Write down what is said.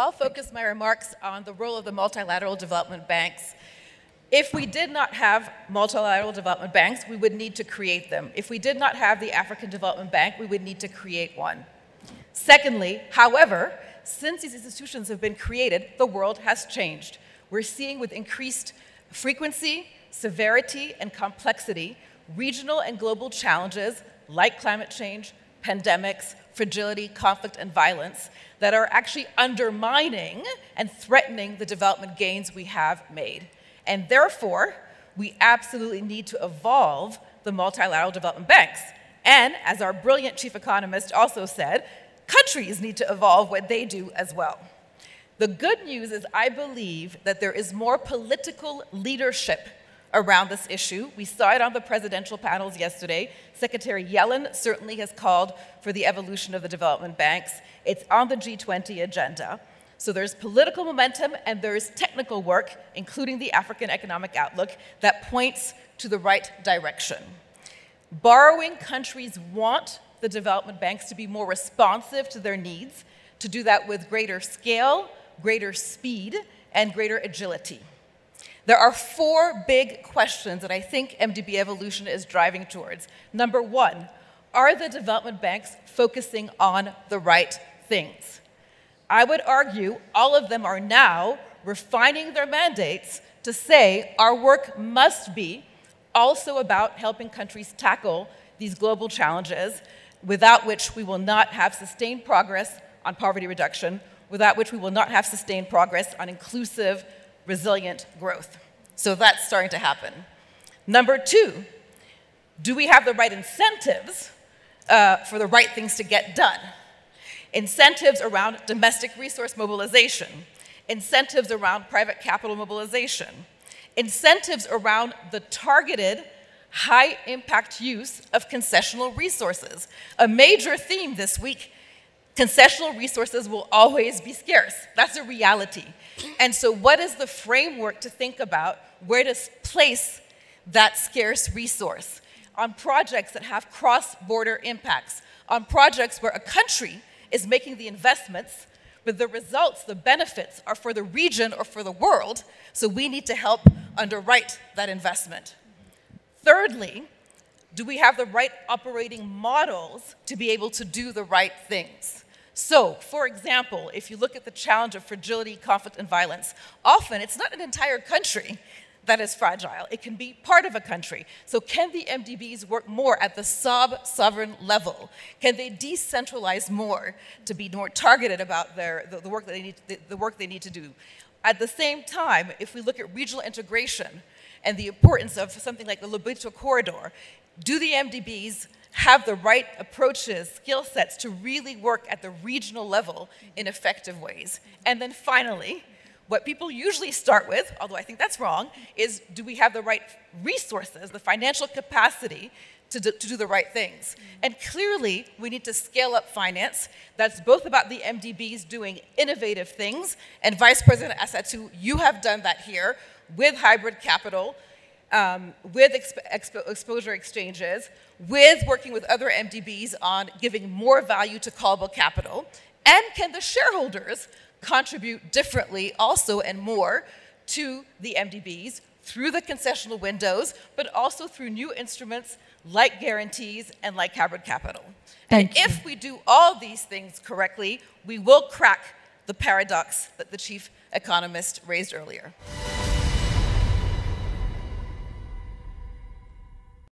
I'll focus my remarks on the role of the multilateral development banks. If we did not have multilateral development banks, we would need to create them. If we did not have the African Development Bank, we would need to create one. Secondly, however, since these institutions have been created, the world has changed. We're seeing with increased frequency, severity, and complexity, regional and global challenges like climate change, pandemics, fragility, conflict, and violence that are actually undermining and threatening the development gains we have made. And therefore, we absolutely need to evolve the multilateral development banks. And as our brilliant chief economist also said, countries need to evolve what they do as well. The good news is I believe that there is more political leadership around this issue. We saw it on the presidential panels yesterday. Secretary Yellen certainly has called for the evolution of the development banks. It's on the G20 agenda. So there's political momentum and there's technical work, including the African Economic Outlook, that points to the right direction. Borrowing countries want the development banks to be more responsive to their needs, to do that with greater scale, greater speed, and greater agility. There are four big questions that I think MDB evolution is driving towards. Number one, are the development banks focusing on the right things? I would argue all of them are now refining their mandates to say our work must be also about helping countries tackle these global challenges, without which we will not have sustained progress on poverty reduction, without which we will not have sustained progress on inclusive, resilient growth. So that's starting to happen. Number two, do we have the right incentives for the right things to get done? Incentives around domestic resource mobilization, incentives around private capital mobilization, incentives around the targeted high-impact use of concessional resources. A major theme this week, concessional resources will always be scarce. That's a reality. And so what is the framework to think about where to place that scarce resource? On projects that have cross-border impacts, on projects where a country is making the investments, but the results, the benefits are for the region or for the world, so we need to help underwrite that investment. Thirdly, do we have the right operating models to be able to do the right things? So, for example, if you look at the challenge of fragility, conflict, and violence, often it's not an entire country that is fragile. It can be part of a country. So can the MDBs work more at the sub-sovereign level? Can they decentralize more to be more targeted about the work that they need to do? At the same time, if we look at regional integration and the importance of something like the Latortue corridor, do the MDBs have the right approaches, skill sets to really work at the regional level in effective ways? And then finally, what people usually start with, although I think that's wrong, is do we have the right resources, the financial capacity to do the right things? And clearly, we need to scale up finance. That's both about the MDBs doing innovative things, and Vice President Asatu, you have done that here with hybrid capital, with exposure exchanges, with working with other MDBs on giving more value to callable capital. And can the shareholders contribute differently also and more to the MDBs through the concessional windows, but also through new instruments like guarantees and like hybrid capital. And if we do all these things correctly, we will crack the paradox that the chief economist raised earlier.